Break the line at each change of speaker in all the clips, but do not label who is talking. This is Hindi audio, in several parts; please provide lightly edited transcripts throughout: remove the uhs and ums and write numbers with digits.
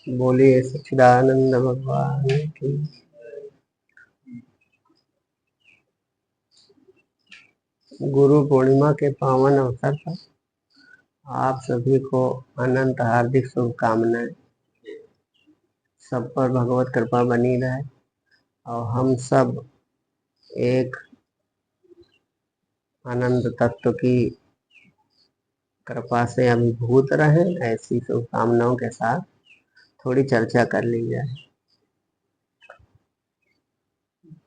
बोलिए सच्चिदानंद भगवान की। गुरु पूर्णिमा के पावन अवसर पर आप सभी को अनंत हार्दिक शुभकामनाएं। सब पर भगवत कृपा बनी रहे और हम सब एक अनंत तत्व की कृपा से अभिभूत रहे, ऐसी शुभकामनाओं के साथ थोड़ी चर्चा कर ली जाए।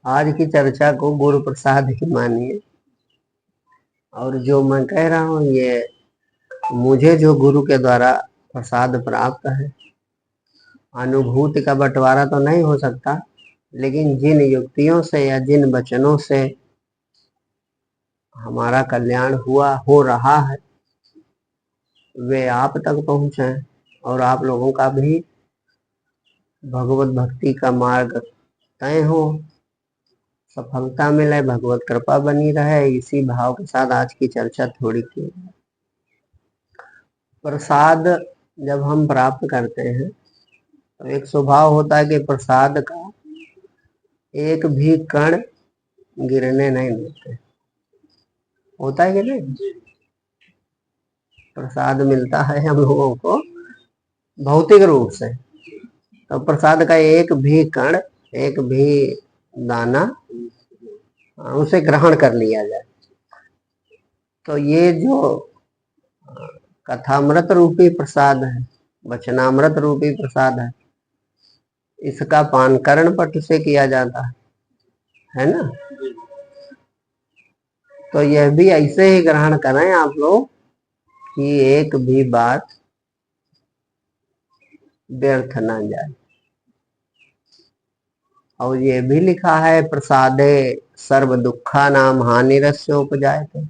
आज की चर्चा को गुरु प्रसाद ही मानिए, और जो मैं कह रहा हूँ ये मुझे जो गुरु के द्वारा प्रसाद प्राप्त है। अनुभूति का बंटवारा तो नहीं हो सकता, लेकिन जिन युक्तियों से या जिन वचनों से हमारा कल्याण हुआ हो रहा है वे आप तक पहुंचे, और आप लोगों का भी भगवत भक्ति का मार्ग तय हो, सफलता मिले, भगवत कृपा बनी रहे, इसी भाव के साथ आज की चर्चा थोड़ी की। प्रसाद जब हम प्राप्त करते हैं तो एक स्वभाव होता है कि प्रसाद का एक भी कण गिरने नहीं देते। होता है कि नहीं? प्रसाद मिलता है हम लोगों को भौतिक रूप से, तो प्रसाद का एक भी कण, एक भी दाना उसे ग्रहण कर लिया जाए। तो ये जो कथामृत रूपी प्रसाद है, वचनामृत रूपी प्रसाद है, इसका पान करण पट से किया जाता है ना। तो यह भी ऐसे ही ग्रहण करें आप लोग कि एक भी बात व्यर्थ ना जाए। और ये भी लिखा है प्रसादे सर्व दुखा नाम हानिरस्य उपजायते।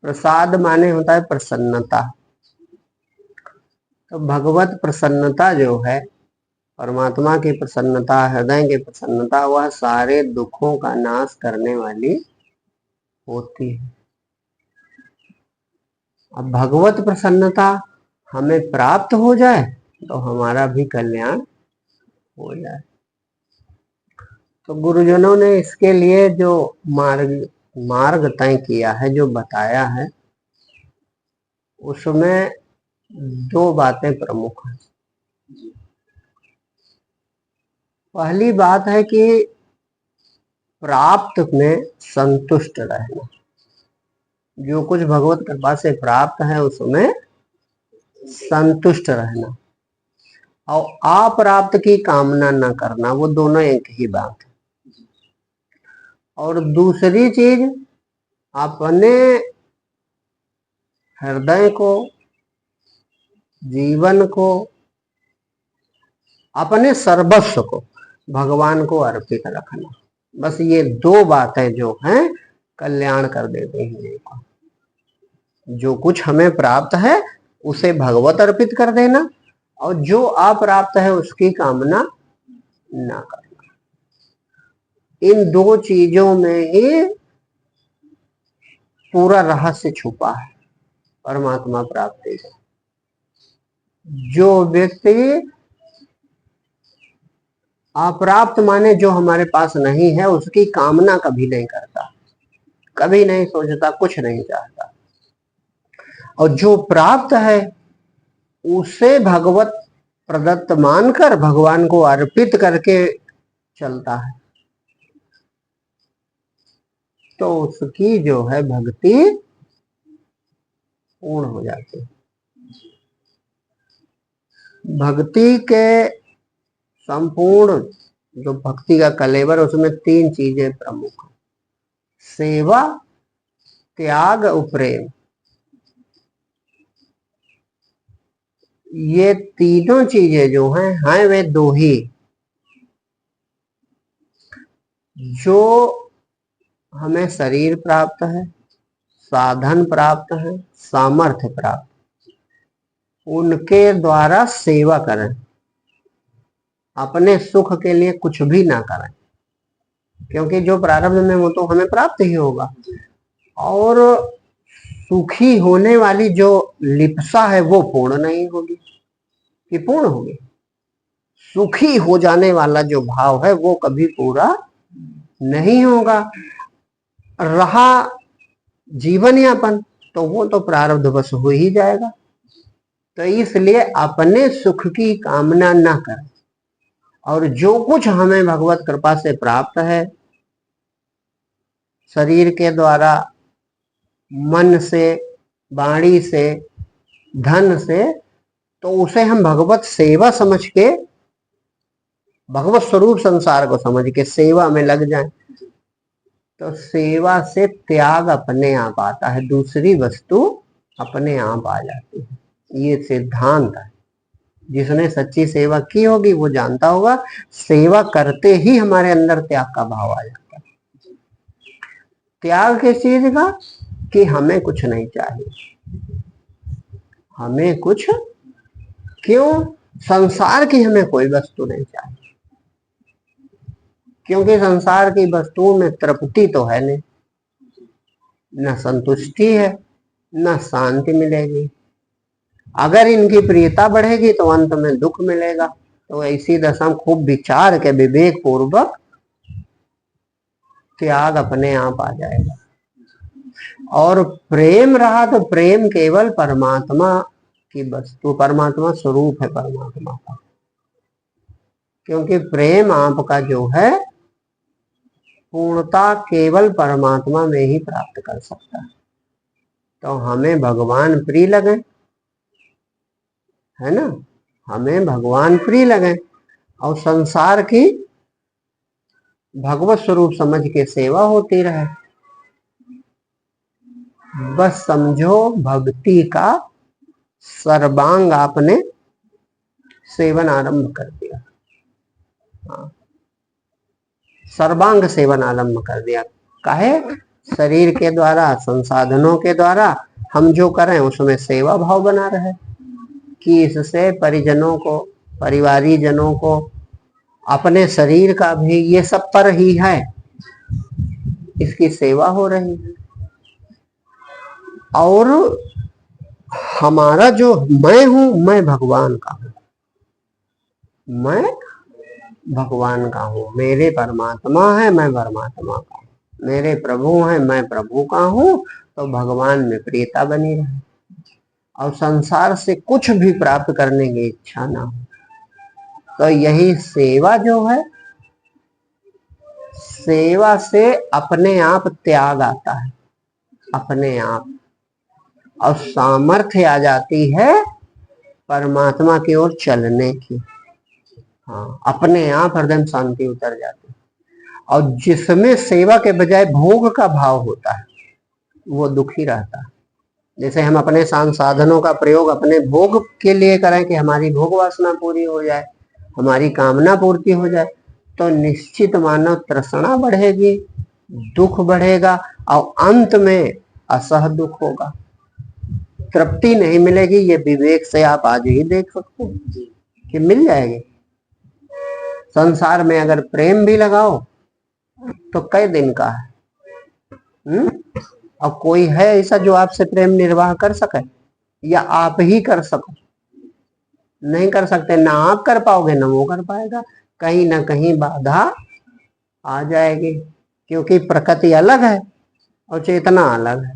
प्रसाद माने होता है प्रसन्नता। तो भगवत प्रसन्नता जो है, परमात्मा की प्रसन्नता, हृदय की प्रसन्नता, वह सारे दुखों का नाश करने वाली होती है। अब भगवत प्रसन्नता हमें प्राप्त हो जाए तो हमारा भी कल्याण हो जाए। तो गुरुजनों ने इसके लिए जो मार्ग तय किया है, जो बताया है, उसमें दो बातें प्रमुख हैं। पहली बात है कि प्राप्त में संतुष्ट रहना। जो कुछ भगवत कृपा से प्राप्त है उसमें संतुष्ट रहना, और अप्राप्त की कामना न करना, वो दोनों एक ही बात है। और दूसरी चीज, अपने हृदय को, जीवन को, अपने सर्वस्व को भगवान को अर्पित रखना। बस ये दो बातें जो हैं कल्याण कर देते हैं। जो कुछ हमें प्राप्त है उसे भगवत अर्पित कर देना, और जो अप्राप्त है उसकी कामना ना करना। इन दो चीजों में ही पूरा रहस्य छुपा है परमात्मा प्राप्ति का। जो व्यक्ति अप्राप्त माने जो हमारे पास नहीं है उसकी कामना कभी नहीं करता, कभी नहीं सोचता, कुछ नहीं चाहता। और जो प्राप्त है उसे भगवत प्रदत्त मानकर भगवान को अर्पित करके चलता है, तो उसकी जो है भक्ति पूर्ण हो जाती है। भक्ति के संपूर्ण जो भक्ति का कलेवर, उसमें तीन चीजें प्रमुख हैं: सेवा, त्याग और प्रेम। ये तीनों चीजें जो हैं वे दो ही। जो हमें शरीर प्राप्त है, साधन प्राप्त है, सामर्थ्य प्राप्त, उनके द्वारा सेवा करें, अपने सुख के लिए कुछ भी ना करें, क्योंकि जो प्रारब्ध में वो तो हमें प्राप्त ही होगा। और सुखी होने वाली जो लिप्सा है वो पूर्ण नहीं होगी। कि पूर्ण होगी। सुखी हो जाने वाला जो भाव है वो कभी पूरा नहीं होगा। रहा जीवन यापन तो वो तो प्रारब्धवश हो ही जाएगा। तो इसलिए अपने सुख की कामना न करें, और जो कुछ हमें भगवत कृपा से प्राप्त है, शरीर के द्वारा, मन से, वाणी से, धन से, तो उसे हम भगवत सेवा समझ के, भगवत स्वरूप संसार को समझ के सेवा में लग जाएं, तो सेवा से त्याग अपने आप आता है, दूसरी वस्तु अपने आप आ जाती है। ये सिद्धांत है। जिसने सच्ची सेवा की होगी वो जानता होगा, सेवा करते ही हमारे अंदर त्याग का भाव आ जाता है। त्याग किस चीज का? कि हमें कुछ नहीं चाहिए, हमें कुछ, क्यों? संसार की हमें कोई वस्तु नहीं चाहिए, क्योंकि संसार की वस्तुओं में तृप्ति तो है नहीं, न संतुष्टि है, न शांति मिलेगी। अगर इनकी प्रियता बढ़ेगी तो अंत में दुख मिलेगा। तो ऐसी दशा में खूब विचार के विवेक पूर्वक त्याग अपने आप आ जाएगा। और प्रेम रहा तो प्रेम केवल परमात्मा की वस्तु, परमात्मा स्वरूप है परमात्मा का, क्योंकि प्रेम आपका जो है पूर्णता केवल परमात्मा में ही प्राप्त कर सकता है। तो हमें भगवान प्रिय लगे, है ना, हमें भगवान प्रिय लगे और संसार की भगवत स्वरूप समझ के सेवा होती रहे, बस समझो भक्ति का सर्वांग आपने सेवन आरंभ कर दिया। हाँ, सर्वांग सेवन आरंभ कर दिया। काहे? शरीर के द्वारा, संसाधनों के द्वारा हम जो करें उसमें सेवा भाव बना रहे, कि इससे परिजनों को, परिवारी जनों को, अपने शरीर का भी, ये सब पर ही है, इसकी सेवा हो रही है। और हमारा जो मैं हूं, मैं भगवान का हूं, मैं भगवान का हूं, मेरे परमात्मा है, मैं परमात्मा का हूं, मेरे प्रभु है, मैं प्रभु का हूं। तो भगवान में प्रियता बनी रहे और संसार से कुछ भी प्राप्त करने की इच्छा ना हो। तो यही सेवा जो है, सेवा से अपने आप त्याग आता है, अपने आप, और सामर्थ्य आ जाती है परमात्मा की ओर चलने की। हाँ, अपने आप हृदय में शांति उतर जाती है। और जिसमें सेवा के बजाय भोग का भाव होता है वो दुखी रहता है। जैसे हम अपने संसाधनों का प्रयोग अपने भोग के लिए करें कि हमारी भोग वासना पूरी हो जाए, हमारी कामना पूर्ति हो जाए, तो निश्चित मानव तृष्णा बढ़ेगी, दुख बढ़ेगा और अंत में असह दुख होगा, तृप्ति नहीं मिलेगी। ये विवेक से आप आज ही देख सकते हैं कि मिल जाएगी। संसार में अगर प्रेम भी लगाओ तो कई दिन का है। और कोई है ऐसा जो आपसे प्रेम निर्वाह कर सके, या आप ही कर सको? नहीं कर सकते, ना आप कर पाओगे ना वो कर पाएगा, कहीं ना कहीं बाधा आ जाएगी, क्योंकि प्रकृति अलग है और चेतना अलग है।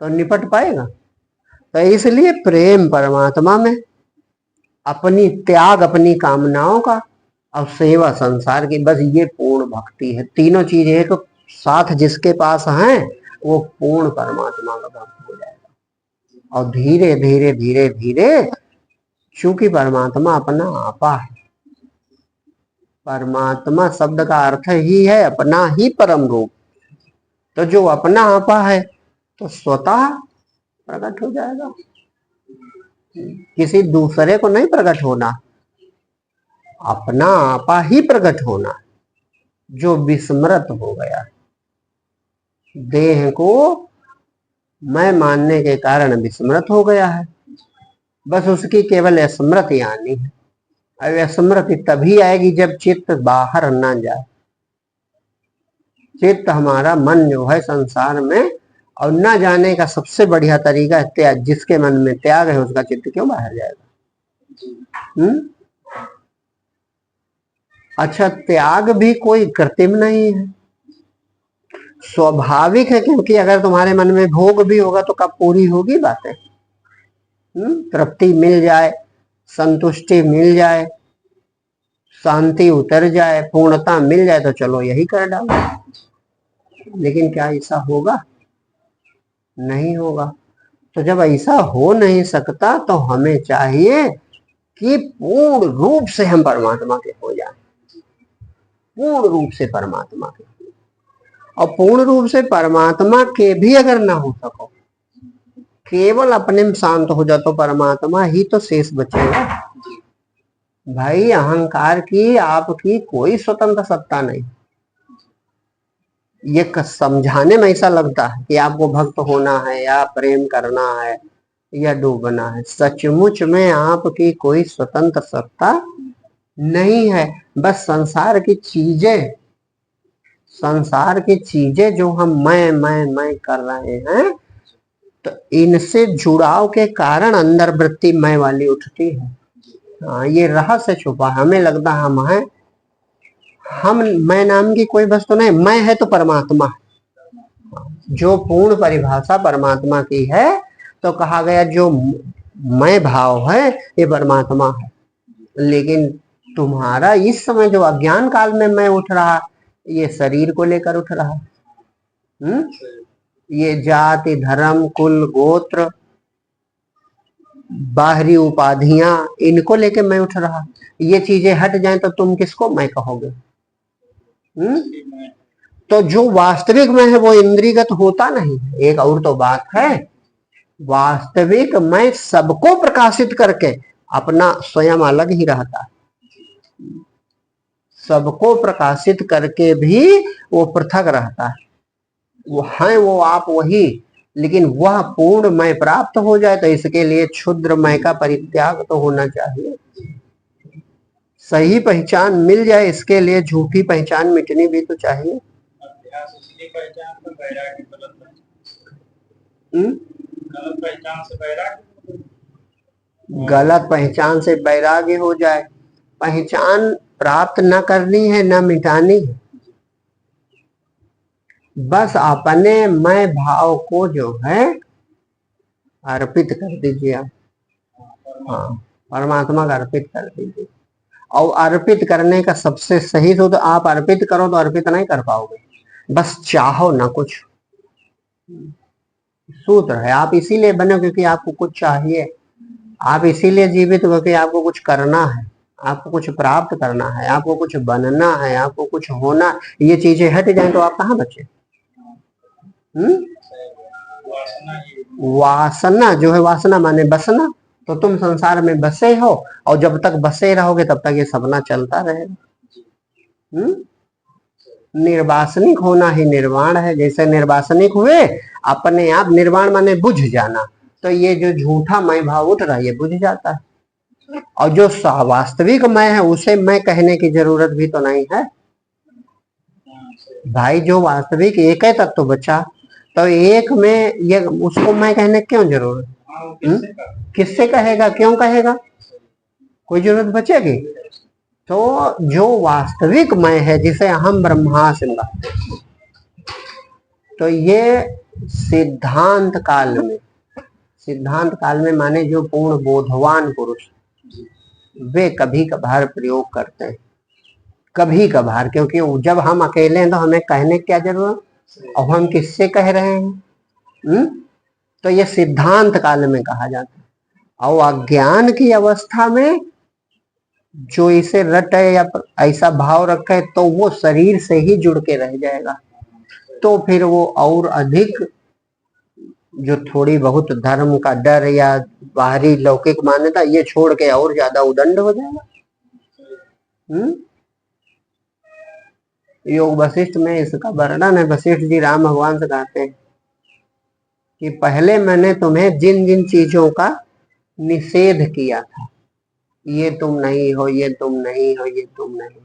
तो निपट पाएगा? तो इसलिए प्रेम परमात्मा में, अपनी त्याग अपनी कामनाओं का, और सेवा संसार की, बस ये पूर्ण भक्ति है। तीनों चीज एक साथ जिसके पास हैं वो पूर्ण परमात्मा का भक्त हो जाएगा। और धीरे धीरे धीरे धीरे, चूंकि परमात्मा अपना आपा है, परमात्मा शब्द का अर्थ ही है अपना ही परम रूप, तो जो अपना आपा है तो स्वतः प्रकट हो जाएगा, किसी दूसरे को नहीं प्रकट होना, अपना आपा ही प्रकट होना। जो विस्मृत हो गया, देह को मैं मानने के कारण विस्मृत हो गया है, बस उसकी केवल स्मृति आनी है। अब स्मृति तभी आएगी जब चित्त बाहर ना जाए। चित्त हमारा मन जो है संसार में और न जाने का सबसे बढ़िया तरीका है त्याग। जिसके मन में त्याग है उसका चित्त क्यों बाहर जाएगा? अच्छा, त्याग भी कोई कृत्रिम नहीं है, स्वाभाविक है। क्योंकि अगर तुम्हारे मन में भोग भी होगा तो कब पूरी होगी बातें? तृप्ति मिल जाए, संतुष्टि मिल जाए, शांति उतर जाए, पूर्णता मिल जाए तो चलो यही कर डालो। लेकिन क्या ऐसा होगा? नहीं होगा। तो जब ऐसा हो नहीं सकता तो हमें चाहिए कि पूर्ण रूप से हम परमात्मा के हो जाएं, पूर्ण रूप से परमात्मा के। और पूर्ण रूप से परमात्मा के भी अगर ना हो सको, केवल अपने में शांत हो जाओ तो परमात्मा ही तो शेष बचेगा। भाई अहंकार की आपकी कोई स्वतंत्र सत्ता नहीं। ये समझाने में ऐसा लगता है कि आपको भक्त होना है या प्रेम करना है या डूबना है। सचमुच में आपकी कोई स्वतंत्र सत्ता नहीं है। बस संसार की चीजें जो हम मैं कर रहे हैं, तो इनसे जुड़ाव के कारण अंदर वृत्ति मैं वाली उठती है। हाँ, ये रहस्य छुपा है। हमें लगता है हम हैं, हम मैं नाम की कोई वस्तु नहीं, मैं है तो परमात्मा। जो पूर्ण परिभाषा परमात्मा की है, तो कहा गया जो मैं भाव है ये परमात्मा है। लेकिन तुम्हारा इस समय जो अज्ञान काल में मैं उठ रहा, ये शरीर को लेकर उठ रहा। ये जाति धर्म कुल गोत्र बाहरी उपाधियां, इनको लेके मैं उठ रहा। ये चीजें हट जाएं तो तुम किसको मैं कहोगे? तो जो वास्तविक मैं है वो इंद्रियगत होता नहीं। एक और तो बात है, वास्तविक मैं सबको प्रकाशित करके अपना स्वयं अलग ही रहता है। सबको प्रकाशित करके भी वो पृथक रहता है। वो है वो आप वही, लेकिन वह पूर्ण मैं प्राप्त हो जाए तो इसके लिए क्षुद्र मैं का परित्याग तो होना चाहिए। सही पहचान मिल जाए इसके लिए झूठी पहचान मिटनी भी तो चाहिए। गलत पहचान से वैराग्य हो जाए। पहचान प्राप्त न करनी है न मिटानी है, बस अपने मैं भाव को जो है अर्पित कर दीजिए आप। हाँ, परमात्मा का अर्पित कर दीजिए। और अर्पित करने का सबसे सही सूत्र, आप अर्पित करो तो अर्पित नहीं कर पाओगे, बस चाहो ना कुछ। सूत्र है, आप इसीलिए बने क्योंकि आपको कुछ चाहिए। आप इसीलिए जीवित हो क्योंकि आपको कुछ करना है, आपको कुछ प्राप्त करना है, आपको कुछ बनना है, आपको कुछ होना। ये चीजें हट जाएं तो आप कहाँ बचे? वासना जो है, वासना माने बसना। तो तुम संसार में बसे हो और जब तक बसे रहोगे तब तक ये सपना चलता रहेगा। निर्वासनिक होना ही निर्वाण है। जैसे निर्वासनिक हुए, अपने आप निर्वाण माने बुझ जाना, तो ये जो झूठा मैं भाव उठ रहा है ये बुझ जाता है। और जो वास्तविक मैं है उसे मैं कहने की जरूरत भी तो नहीं है भाई। जो वास्तविक एक है तत्व तो बचा, तो एक में ये उसको मैं कहने क्यों जरूरत? किससे कहेगा, क्यों कहेगा? कोई जरूरत बचेगी? तो जो वास्तविक मैं है जिसे हम ब्रह्मास्मि कहते हैं, तो ये सिद्धांत काल में माने जो पूर्ण बोधवान पुरुष वे कभी कभार प्रयोग करते हैं, कभी कभार। क्योंकि जब हम अकेले हैं तो हमें कहने क्या जरूरत, और हम किससे कह रहे हैं? तो ये सिद्धांत काल में कहा जाता है। और अज्ञान की अवस्था में जो इसे रट है या ऐसा भाव रखा है तो वो शरीर से ही जुड़ के रह जाएगा। तो फिर वो और अधिक जो थोड़ी बहुत धर्म का डर या बाहरी लौकिक मान्यता ये छोड़ के और ज्यादा उदंड हो जाएगा। योग वशिष्ठ में इसका वर्णन है। वशिष्ठ जी राम भगवान से कहते हैं कि पहले मैंने तुम्हें जिन जिन चीजों का निषेध किया था, ये तुम नहीं हो, ये तुम नहीं हो, ये तुम नहीं,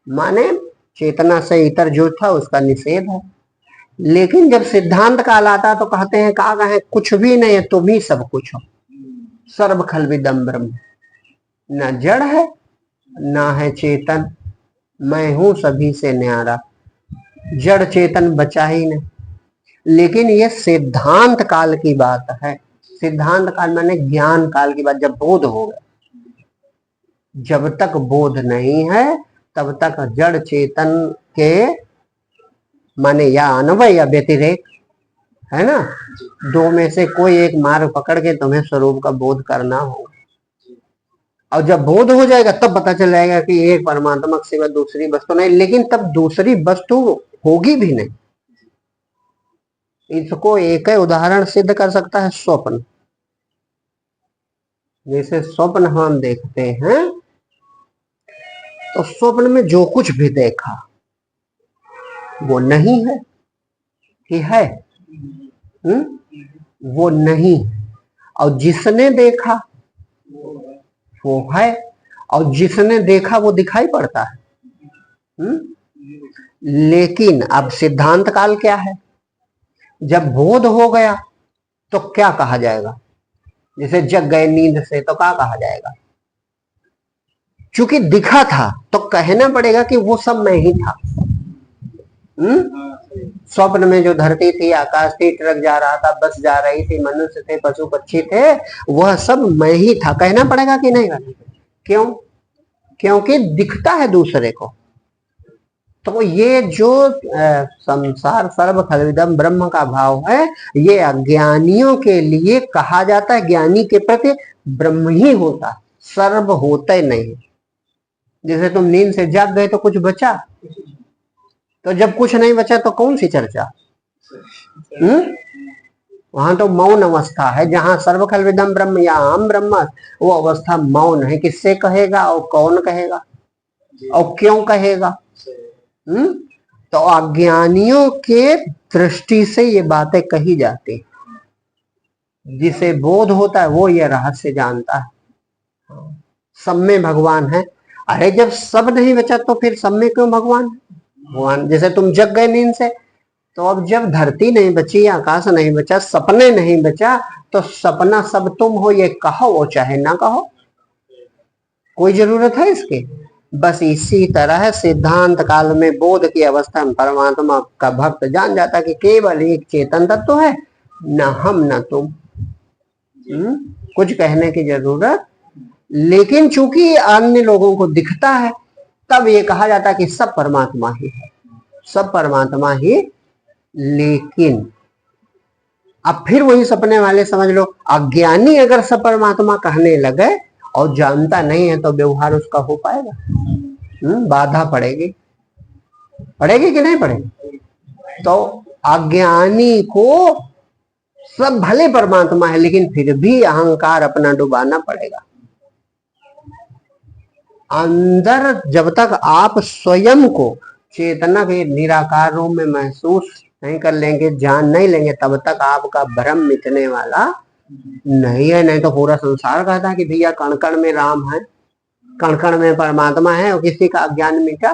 माने चेतना से इतर जो था उसका निषेध है। लेकिन जब सिद्धांत काल आता तो कहते हैं कहा है कुछ भी नहीं है, तुम ही सब कुछ हो। सर्व खलविदम ब्रह्म, न जड़ है ना है चेतन, मैं हूं सभी से न्यारा। जड़ चेतन बचा ही नहीं। लेकिन ये सिद्धांत काल की बात है। सिद्धांत काल माने ज्ञान काल की बात, जब बोध हो गया। जब तक बोध नहीं है तब तक जड़ चेतन के माने या अनवय या व्यतिरेक है ना, दो में से कोई एक मार्ग पकड़ के तुम्हें स्वरूप का बोध करना होगा। और जब बोध हो जाएगा तब पता चल जाएगा कि एक परमात्मा के सिवा दूसरी वस्तु नहीं, लेकिन तब दूसरी वस्तु होगी भी नहीं। इसको एक उदाहरण सिद्ध कर सकता है स्वप्न। जैसे स्वप्न हम देखते हैं तो स्वप्न में जो कुछ भी देखा वो नहीं है कि है, वो नहीं। और जिसने देखा वो है, और जिसने देखा वो दिखाई पड़ता है। लेकिन अब सिद्धांत काल क्या है, जब बोध हो गया तो क्या कहा जाएगा? जैसे जग गए नींद से तो क्या कहा जाएगा? चूंकि दिखा था तो कहना पड़ेगा कि वो सब मैं ही था। स्वप्न में जो धरती थी, आकाश थी, ट्रक जा रहा था, बस जा रही थी, मनुष्य थे, पशु पक्षी थे, वह सब मैं ही था। कहना पड़ेगा कि नहीं? क्यों? क्योंकि दिखता है दूसरे को। तो ये जो संसार सर्व खलविदम ब्रह्म का भाव है, ये अज्ञानियों के लिए कहा जाता है। ज्ञानी के प्रति ब्रह्म ही होता, सर्व होते नहीं। जैसे तुम नींद से जाग गए तो कुछ बचा, तो जब कुछ नहीं बचा तो कौन सी चर्चा? वहां तो मौन अवस्था है, जहां सर्व खलविदम ब्रह्म या अहम ब्रह्म, वो अवस्था मौन है। किससे कहेगा और कौन कहेगा और क्यों कहेगा? तो अज्ञानियों के दृष्टि से ये बातें कही जाती। जिसे बोध होता है वो ये रहस्य जानता है। सब में भगवान है। अरे जब सब नहीं बचा तो फिर सब में क्यों भगवान? भगवान जैसे तुम जग गए नींद से, तो अब जब धरती नहीं बची, आकाश नहीं बचा, सपने नहीं बचा, तो सपना सब तुम हो ये कहो वो चाहे ना कहो, कोई जरूरत है इसके? बस इसी तरह सिद्धांत काल में बोध की अवस्था में परमात्मा का भक्त जान जाता कि केवल एक चेतन तत्व है, न हम न तुम। कुछ कहने की जरूरत। लेकिन चूंकि अन्य लोगों को दिखता है, तब ये कहा जाता कि सब परमात्मा ही है, सब परमात्मा ही। लेकिन अब फिर वही सपने वाले समझ लो, अज्ञानी अगर सब परमात्मा कहने लगे और जानता नहीं है तो व्यवहार उसका हो पाएगा? बाधा पड़ेगी, पड़ेगी कि नहीं पड़ेगी? तो अज्ञानी को सब भले परमात्मा है, लेकिन फिर भी अहंकार अपना डुबाना पड़ेगा। अंदर जब तक आप स्वयं को चेतना के निराकार रूप में महसूस नहीं कर लेंगे, जान नहीं लेंगे, तब तक आपका भ्रम मिटने वाला नहीं है। नहीं तो पूरा संसार कहता है कि भैया कण कण में राम है, कण कण में परमात्मा है, और किसी का अज्ञान मिटा,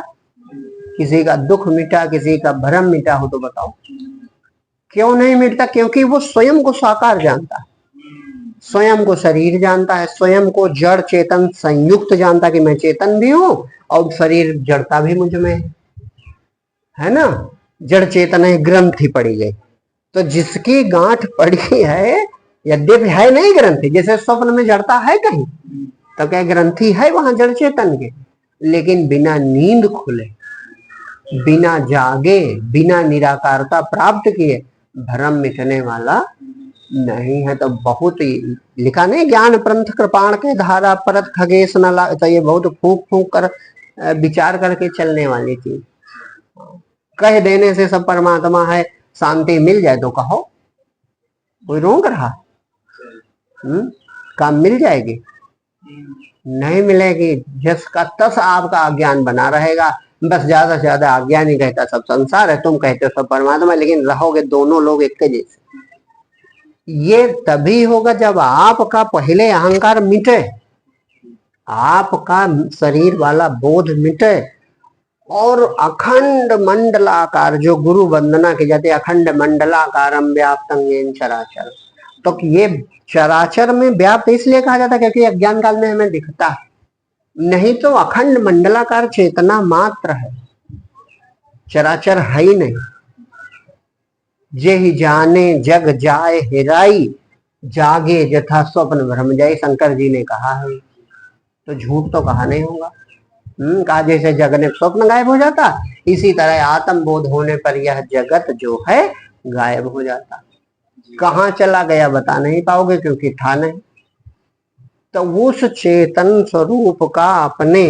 किसी का दुख मिटा, किसी का भ्रम मिटा हो तो बताओ क्यों नहीं मिटता? क्योंकि वो स्वयं को साकार जानता है, स्वयं को शरीर जानता है, स्वयं को जड़ चेतन संयुक्त जानता कि मैं चेतन भी हूं और शरीर जड़ता भी मुझ में है ना। जड़ चेतन है, ग्रंथि पड़ी गई, तो जिसकी गांठ पड़ी है, यद्यपि है नहीं ग्रंथि, जैसे स्वप्न में जड़ता है कहीं, तो क्या ग्रंथि है वहां जड़ चेतन के? लेकिन बिना नींद खुले, बिना जागे, बिना निराकारता प्राप्त किए भ्रम मिटने वाला नहीं है। तो बहुत लिखा नहीं, ज्ञान पंथ कृपाण के धारा परत खगेश न ला, तो ये बहुत फूक फूक कर विचार करके चलने वाली चीज। कह देने से सब परमात्मा है, शांति मिल जाए तो कहो, कोई रोक रहा? काम मिल जाएगी? नहीं मिलेगी। जस का तस आपका अज्ञान बना रहेगा। बस ज्यादा से ज्यादा अज्ञान ही कहता सब संसार है, तुम कहते हो सब परमात्मा, लेकिन रहोगे दोनों लोग एक के जैसे। ये तभी होगा जब आपका पहले अहंकार मिटे, आपका शरीर वाला बोध मिटे, और अखंड मंडलाकार, जो गुरु वंदना की जाती है, अखंड मंडलाकारम व्याप्तं येन चराचर। तो ये चराचर में व्याप्त इसलिए कहा जाता है क्योंकि अज्ञान काल में हमें दिखता है, नहीं तो अखंड मंडलाकार चेतना मात्र है, चराचर है ही नहीं। जे ही जाने जग जाए हेराई, जागे जथा स्वप्न भ्रम जाए, शंकर जी ने कहा है, तो झूठ तो कहा नहीं होगा। कहा जैसे जगने स्वप्न गायब हो जाता, इसी तरह आत्म बोध होने पर यह जगत जो है गायब हो जाता। कहाँ चला गया बता नहीं पाओगे क्योंकि था नहीं। तो उस चेतन स्वरूप का अपने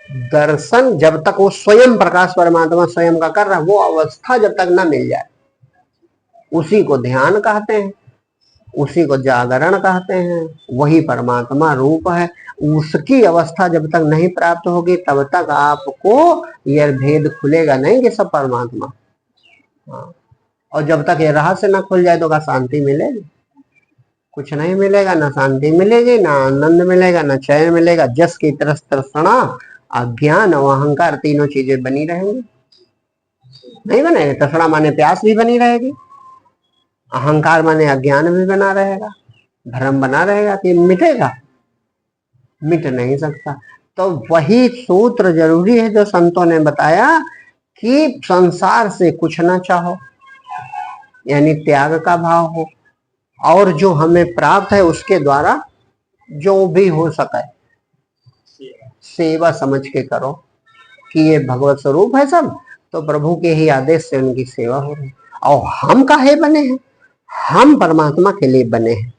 दर्शन, जब तक वो स्वयं प्रकाश परमात्मा स्वयं का कर रहा, वो अवस्था जब तक ना मिल जाए, उसी को ध्यान कहते हैं, उसी को जागरण कहते हैं, वही परमात्मा रूप है। उसकी अवस्था जब तक नहीं प्राप्त होगी तब तक आपको यह भेद खुलेगा नहीं कि सब परमात्मा। हाँ। और जब तक ये रहस्य ना खुल जाए तो क्या शांति मिलेगी? कुछ नहीं मिलेगा, ना शांति मिलेगी, ना आनंद मिलेगा, ना चैन मिलेगा। जस की तृष्णा, अज्ञान और अहंकार, तीनों चीजें बनी रहेंगी। नहीं बनेगी। तृष्णा माने प्यास भी बनी रहेगी, अहंकार माने अज्ञान भी बना रहेगा, भ्रम बना रहेगा। कि मिटेगा? मिट नहीं सकता। तो वही सूत्र जरूरी है जो संतों ने बताया कि संसार से कुछ ना चाहो, यानी त्याग का भाव हो, और जो हमें प्राप्त है उसके द्वारा जो भी हो सके सेवा समझ के करो कि ये भगवत स्वरूप है सब, तो प्रभु के ही आदेश से उनकी सेवा हो रही। और हम काहे बने हैं? हम परमात्मा के लिए बने हैं।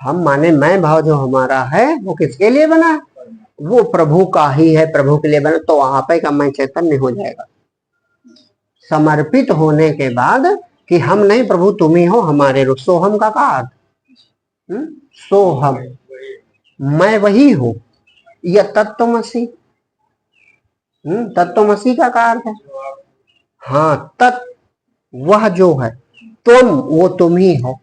हम माने मैं भाव जो हमारा है वो किसके लिए बना है? वो प्रभु का ही है, प्रभु के लिए बना। तो आप का मैं चैतन्य हो जाएगा समर्पित होने के बाद कि हम नहीं, प्रभु तुम ही हो हमारे रूप। सोहम का अर्थ, सोहम मैं वही हूं, यह तत्वमसी। तत्वमसी का अर्थ है हाँ तत्, वह जो है, तुम वो तुम ही हो,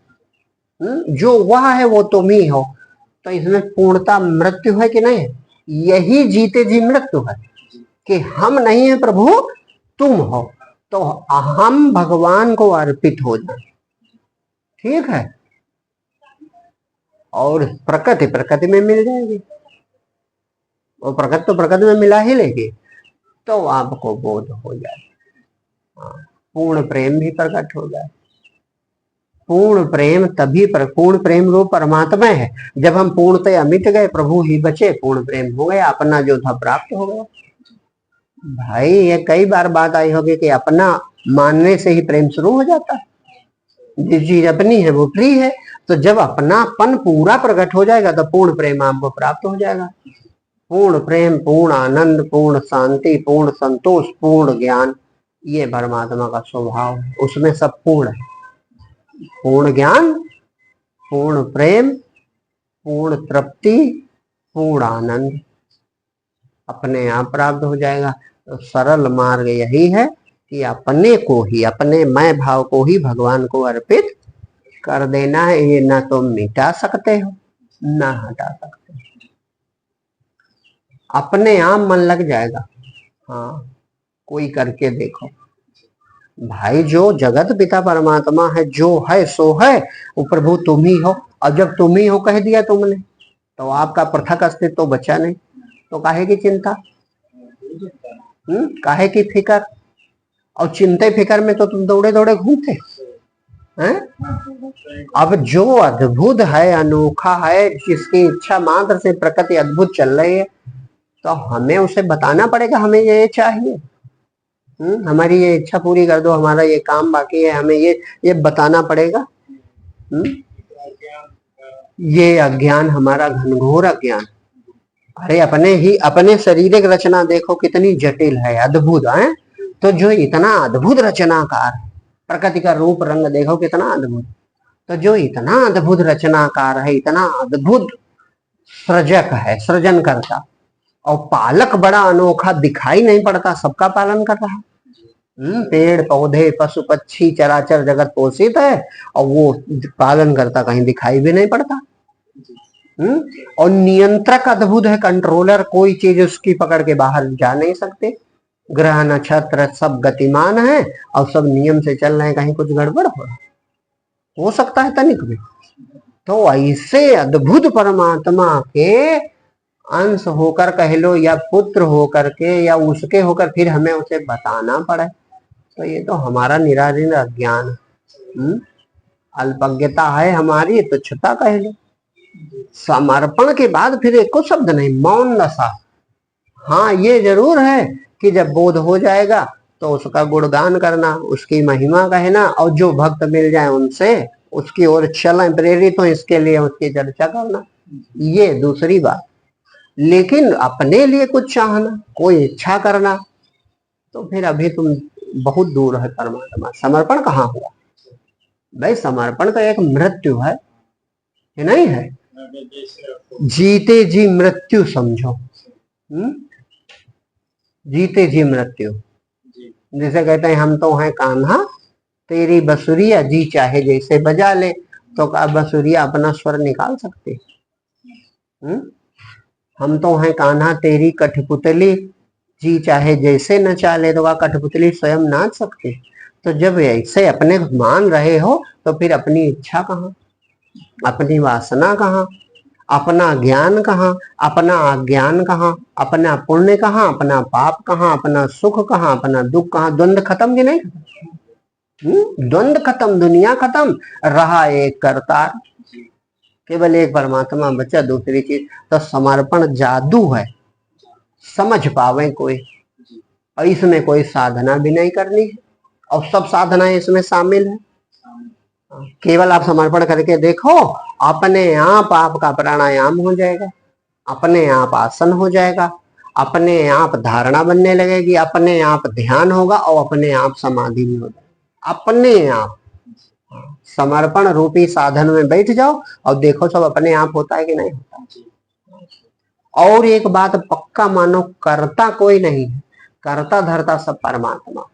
जो वह है वो तुम ही हो। तो इसमें पूर्णता मृत्यु है कि नहीं? यही जीते जी मृत्यु है कि हम नहीं है प्रभु तुम हो। तो हम भगवान को अर्पित हो जाए, ठीक है, और प्रकृति प्रकृति में मिल जाएगी, और प्रकृति तो प्रकृति में मिला ही लेगी, तो आपको बोध हो जाए, पूर्ण प्रेम भी प्रकट हो जाए। पूर्ण प्रेम तभी पूर्ण प्रेम रूप परमात्मा है। जब हम पूर्णतः मिट गए, प्रभु ही बचे, पूर्ण प्रेम हो गया, अपना जो था प्राप्त हो गया। भाई ये कई बार बात आई होगी कि अपना मानने से ही प्रेम शुरू हो जाता है। जिस चीज अपनी है वो प्रिय है, तो जब अपनापन पूरा प्रकट हो जाएगा तो पूर्ण प्रेम आपको प्राप्त हो जाएगा। पूर्ण प्रेम, पूर्ण आनंद, पूर्ण शांति, पूर्ण संतोष, पूर्ण ज्ञान, ये परमात्मा का स्वभाव है। उसमें सब पूर्ण है। पूर्ण ज्ञान, पूर्ण प्रेम, पूर्ण तृप्ति, पूर्ण आनंद अपने आप प्राप्त हो जाएगा। तो सरल मार्ग यही है कि अपने को ही, अपने मैं भाव को ही भगवान को अर्पित कर देना है। ये ना तो मिटा सकते हो ना हटा सकते हो, अपने आप मन लग जाएगा। हाँ, कोई करके देखो भाई। जो जगत पिता परमात्मा है, जो है सो है, वो प्रभु तुम ही हो। और जब तुम ही हो कह दिया तुमने, तो आपका पृथक अस्तित्व तो बचा नहीं। तो काहे की चिंता, काहे की फिकर? और चिंते फिकर में तो तुम दौड़े दौड़े घूमते हैं। अब जो अद्भुत है, अनोखा है, जिसकी इच्छा मात्र से प्रकृति अद्भुत चल रही है, तो हमें उसे बताना पड़ेगा हमें ये चाहिए। हमारी ये इच्छा पूरी कर दो, हमारा ये काम बाकी है, हमें ये बताना पड़ेगा। ये अज्ञान हमारा घनघोर अज्ञान। अरे अपने ही अपने शारीरिक रचना देखो कितनी जटिल है, अद्भुत है। तो जो इतना अद्भुत रचनाकार, प्रकृति का रूप रंग देखो कितना अद्भुत। तो जो इतना अद्भुत रचनाकार है, इतना अद्भुत सृजक है, सृजन करता, और पालक बड़ा अनोखा दिखाई नहीं पड़ता, सबका पालन कर रहा है। पेड़ पौधे पशु पक्षी चराचर जगत पोषित है, और वो पालन करता कहीं दिखाई भी नहीं पड़ता। और नियंत्रक अद्भुत है, कंट्रोलर, कोई चीज उसकी पकड़ के बाहर जा नहीं सकते। ग्रह नक्षत्र सब गतिमान है और सब नियम से चल रहे हैं, कहीं कुछ गड़बड़ हो सकता है तनिक भी। तो ऐसे अद्भुत परमात्मा के अंश होकर कह लो या पुत्र होकर के या उसके होकर फिर हमें उसे बताना पड़े, तो ये तो हमारा निराधीन अज्ञान, अल्पज्ञता है हमारी, तुच्छता कह लो। समर्पण के बाद फिर एको शब्द नहीं, मौन दशा। हाँ ये जरूर है कि जब बोध हो जाएगा तो उसका गुणगान करना, उसकी महिमा कहना, और जो भक्त मिल जाए उनसे उसकी ओर चलें, प्रेरित हो इसके लिए उसकी चर्चा करना, ये दूसरी बात। लेकिन अपने लिए कुछ चाहना, कोई इच्छा करना, तो फिर अभी तुम बहुत दूर है परमात्मा। समर्पण कहाँ हुआ भाई? समर्पण का एक मृत्यु है, ये नहीं है? जीते जी मृत्यु समझो। जीते जी मृत्यु, जैसे कहते हैं हम तो हैं कान्हा तेरी बसुरिया, जी चाहे जैसे बजा ले। तो क्या बसुरिया अपना स्वर निकाल सकते? हम तो हैं कान्हा तेरी कठपुतली, जी चाहे जैसे नचा ले। तो क्या कठपुतली स्वयं नाच सकते? तो जब ऐसे अपने मान रहे हो तो फिर अपनी इच्छा कहाँ, अपनी वासना कहाँ, अपना ज्ञान कहाँ, अपना अज्ञान कहाँ, अपना पुण्य कहाँ, अपना पाप कहाँ, अपना सुख कहाँ, अपना दुख कहाँ? द्वंद्व खत्म कि नहीं खत्म? द्वंद्व खत्म, दुनिया खत्म, रहा एक करतार, केवल एक परमात्मा बचा, दूसरी चीज। तो समर्पण जादू है, समझ पावे कोई। और इसमें कोई साधना भी नहीं करनी है, और सब साधनाएं इसमें शामिल है। केवल आप समर्पण करके देखो, अपने आप आपका प्राणायाम हो जाएगा, अपने आप आसन हो जाएगा, अपने आप धारणा बनने लगेगी, अपने आप ध्यान होगा और अपने आप समाधि भी हो जाएगा, अपने आप। समर्पण रूपी साधन में बैठ जाओ और देखो सब अपने आप होता है कि नहीं होता। और एक बात पक्का मानो, करता कोई नहीं है, करता धरता सब परमात्मा।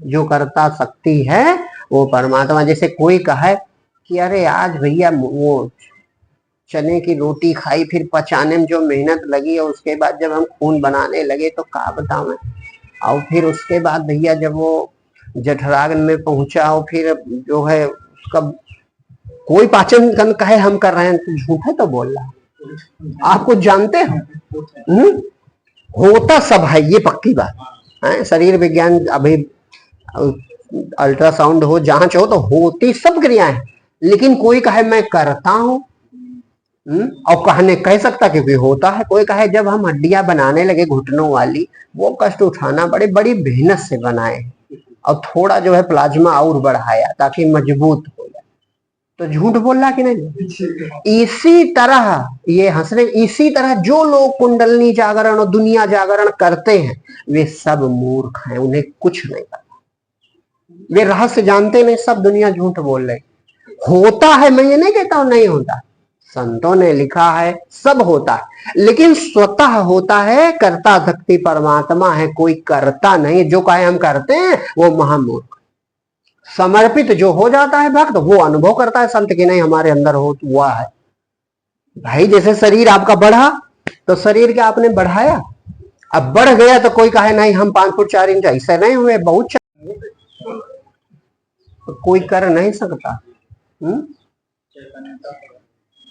जो करता शक्ति है वो परमात्मा। जैसे कोई कहे कि अरे आज भैया वो चने की रोटी खाई, फिर पचाने में जो मेहनत लगी है, उसके बाद जब हम खून बनाने लगे तो क्या बताऊं। और फिर उसके बाद भैया जब वो जठराग्न में पहुंचा और फिर जो है उसका कोई पाचन कन कहे हम कर रहे हैं, तो झूठ है तो बोल रहा है। आप कुछ जानते हो? होता सब है, ये पक्की बात है। शरीर विज्ञान अभी अल्ट्रासाउंड हो, जांच हो, तो होती सब क्रियाएं, लेकिन कोई कहे मैं करता हूं, और कहने कह सकता क्योंकि होता है। कोई कहे जब हम हड्डियां बनाने लगे घुटनों वाली, वो कष्ट उठाना बड़ी मेहनत से बनाए और थोड़ा जो है प्लाज्मा और बढ़ाया ताकि मजबूत हो जाए, तो झूठ बोल रहा कि नहीं? इसी तरह ये हंस रहे, इसी तरह जो लोग कुंडलनी जागरण और दुनिया जागरण करते हैं वे सब मूर्ख हैं, उन्हें कुछ नहीं पता, वे रहस्य जानते नहीं, सब दुनिया झूठ बोल रहे। होता है, मैं ये नहीं कहता हूं नहीं होता, संतों ने लिखा है सब होता है, लेकिन स्वतः होता है, कर्ता शक्ति परमात्मा है, कोई करता नहीं। जो कहे हम करते हैं वो महामूर्ख। समर्पित जो हो जाता है भक्त, वो अनुभव करता है संत की नहीं हमारे अंदर हुआ है। भाई जैसे शरीर आपका बढ़ा तो शरीर के आपने बढ़ाया, अब बढ़ गया तो कोई कहे नहीं हम 5 फुट 4 इंच, ऐसे नहीं हुए, बहुत तो कोई कर नहीं सकता।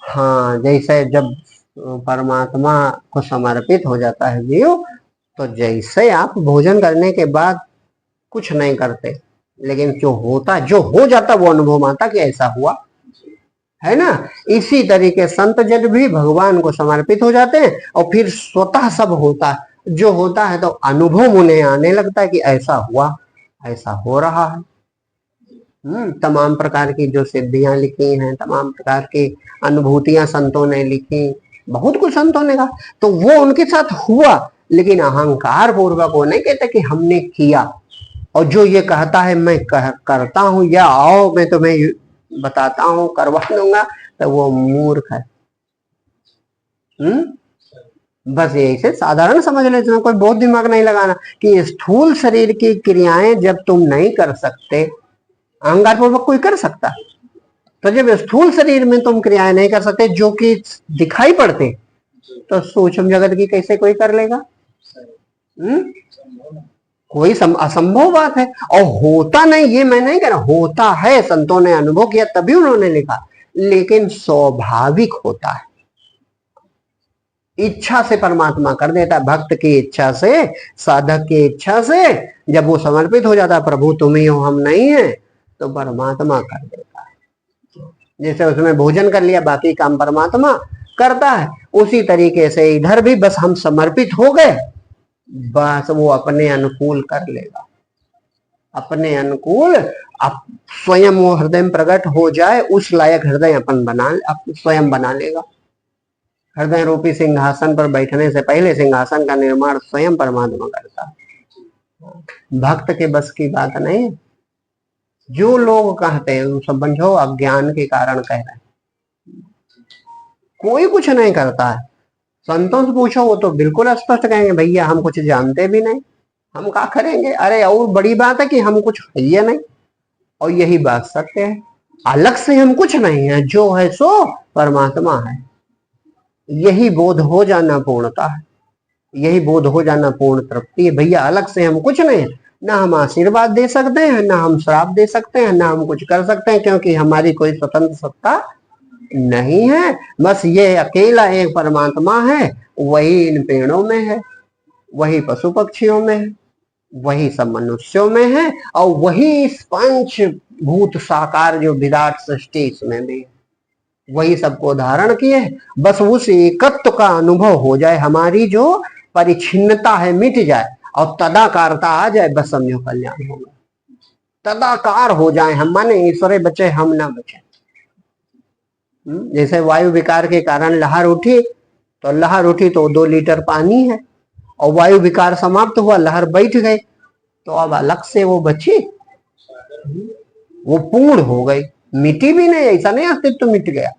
हाँ, जैसे जब परमात्मा को समर्पित हो जाता है जीव, तो जैसे आप भोजन करने के बाद कुछ नहीं करते, लेकिन जो होता, जो हो जाता वो अनुभव आता कि ऐसा हुआ है ना। इसी तरीके संत जन भी भगवान को समर्पित हो जाते हैं और फिर स्वतः सब होता है। जो होता है तो अनुभव उन्हें आने लगता है कि ऐसा हुआ, ऐसा हो रहा है। तमाम प्रकार की जो सिद्धियां लिखी हैं, तमाम प्रकार की अनुभूतियां संतों ने लिखी, बहुत कुछ संतों ने कहा, तो वो उनके साथ हुआ, लेकिन अहंकार पूर्वक वो नहीं कहते कि हमने किया। और जो ये कहता है मैं करता हूं, या आओ मैं तुम्हें बताता हूं, करवा दूंगा, तो वो मूर्ख है। बस यही से साधारण समझ लेते, कोई बहुत दिमाग नहीं लगाना कि स्थूल शरीर की क्रियाएं जब तुम नहीं कर सकते, अहंकार पूर्वक कोई कर सकता तो जब स्थूल शरीर में तुम क्रियाएं नहीं कर सकते जो कि दिखाई पड़ते, तो सूक्ष्म जगत की कैसे कोई कर लेगा? कोई असंभव बात है। और होता नहीं, ये मैं नहीं कह रहा, होता है, संतों ने अनुभव किया तभी उन्होंने लिखा, लेकिन स्वाभाविक होता है। इच्छा से परमात्मा कर देता है, भक्त की इच्छा से, साधक की इच्छा से। जब वो समर्पित हो जाता है, प्रभु तुम ही हो हम नहीं है, तो परमात्मा कर देता है। जैसे उसमें भोजन कर लिया, बाकी काम परमात्मा करता है, उसी तरीके से इधर भी बस हम समर्पित हो गए, बस वो अपने अनुकूल कर लेगा, अपने अनुकूल। अब स्वयं वो हृदय में प्रकट हो जाए, उस लायक हृदय अपन स्वयं बना लेगा। हृदय रूपी सिंहासन पर बैठने से पहले सिंहासन का निर्माण स्वयं परमात्मा करता है। भक्त के बस की बात नहीं। जो लोग कहते हैं समझो अज्ञान के कारण कह रहे हैं, कोई कुछ नहीं करता है। संतों से पूछो, वो तो बिल्कुल स्पष्ट कहेंगे, भैया हम कुछ जानते भी नहीं, हम क्या करेंगे। अरे और बड़ी बात है कि हम कुछ है ही नहीं, और यही बात सत्य है। अलग से हम कुछ नहीं है, जो है सो परमात्मा है। यही बोध हो जाना पूर्णता है, यही बोध हो जाना पूर्ण तृप्ति है। भैया अलग से हम कुछ नहीं है, ना हम आशीर्वाद दे सकते हैं, ना हम श्राप दे सकते हैं, ना हम कुछ कर सकते हैं, क्योंकि हमारी कोई स्वतंत्र सत्ता नहीं है। बस ये अकेला एक परमात्मा है, वही इन पेड़ों में है, वही पशु पक्षियों में है, वही सब मनुष्यों में है, और वही इस पंच भूत साकार जो विराट सृष्टि इसमें भी है, वही सबको धारण किए। बस उस एकत्व का अनुभव हो जाए, हमारी जो परिच्छिन्नता है मिट जाए, और तदाकारता आ जाए, बस समझो कल्याण होगा। तदाकार हो जाए हम, माने ईश्वर बचे हम ना बचे। जैसे वायु विकार के कारण लहर उठी, तो लहर उठी तो 2 लीटर पानी है, और वायु विकार समाप्त हुआ, लहर बैठ गई, तो अब अलग से वो बची, वो पूर्ण हो गई, मिटी भी नहीं। ऐसा नहीं अस्तित्व मिट गया,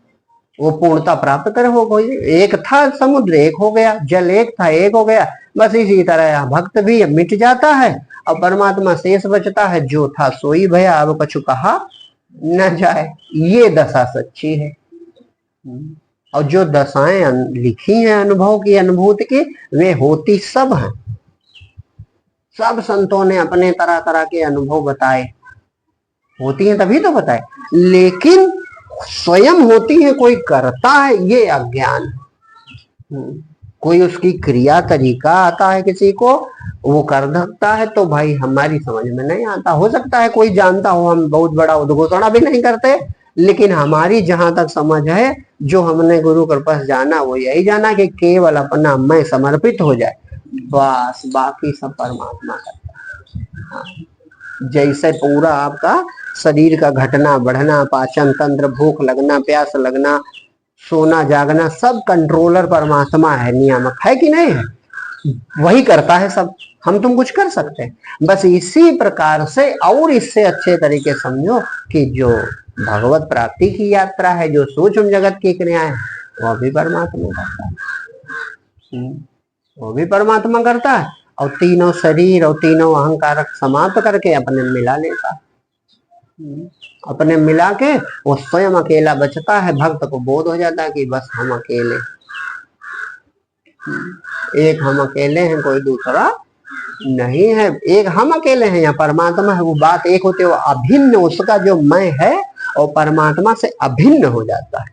वो पूर्णता प्राप्त कर हो गई। एक था समुद्र, एक हो गया, जल एक था, एक हो गया। बस इसी तरह भक्त भी मिट जाता है, और परमात्मा शेष बचता है, जो था सोई भया, अब कछु कहा न जाए। ये दशा सच्ची है। और जो दशाएं लिखी हैं अनुभव की, अनुभूति की, वे होती सब हैं। सब संतों ने अपने तरह तरह के अनुभव बताए, होती हैं तभी तो बताए, लेकिन स्वयं होती है, कोई करता है, ये अज्ञान। कोई उसकी क्रिया तरीका आता है किसी को, वो कर सकता है, तो भाई हमारी समझ में नहीं आता। हो सकता है कोई जानता हो, हम बहुत बड़ा उद्घोषणा भी नहीं करते, लेकिन हमारी जहां तक समझ है, जो हमने गुरु के पास जाना, वो यही जाना कि केवल अपना मैं समर्पित हो जाए, बस बाकी सब परमात्मा करता है। जैसे पूरा आपका शरीर का घटना बढ़ना, पाचन तंत्र, भूख लगना, प्यास लगना, सोना जागना, सब कंट्रोलर परमात्मा है, नियामक है कि नहीं है? वही करता है सब, हम तुम कुछ कर सकते हैं। बस इसी प्रकार से, और इससे अच्छे तरीके समझो कि जो भगवत प्राप्ति की यात्रा है, जो सूक्ष्म जगत की क्रियाएं, वो भी परमात्मा करता है, वो भी परमात्मा करता है। और तीनों शरीर और तीनों अहंकार समाप्त करके अपने मिला लेता है, अपने मिला के वो स्वयं अकेला बचता है। भक्त को बोध हो जाता है कि बस हम अकेले, एक हम अकेले हैं, कोई दूसरा नहीं है। एक हम अकेले हैं या परमात्मा है, वो बात एक होते हुए अभिन्न, उसका जो मैं है और परमात्मा से अभिन्न हो जाता है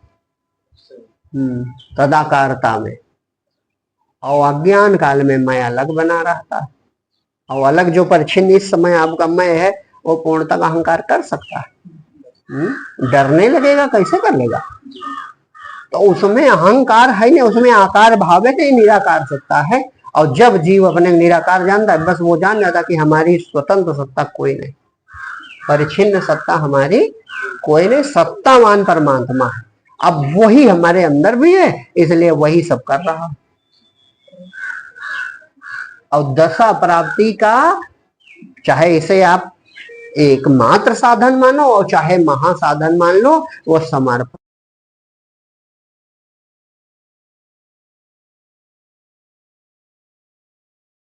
तदाकारता में। और अज्ञान काल में मैं अलग बना रहता है, और अलग जो परिच्छिन्न इस समय आपका मैं है, वो पूर्णतः अहंकार कर सकता है। डरने लगेगा, कैसे कर लेगा? तो उसमें अहंकार है नहीं, उसमें आकार भाव है, नहीं निराकार सत्ता है। और जब जीव अपने निराकार जानता है, बस वो जान जाता कि हमारी स्वतंत्र सत्ता कोई नहीं, परिच्छिन्न सत्ता हमारी कोई नहीं, सत्तावान परमात्मा है। अब वही हमारे अंदर भी है, इसलिए वही सब कर रहा। और दशा प्राप्ति का, चाहे इसे आप एकमात्र साधन मानो और चाहे महासाधन मान लो, वो समर्पण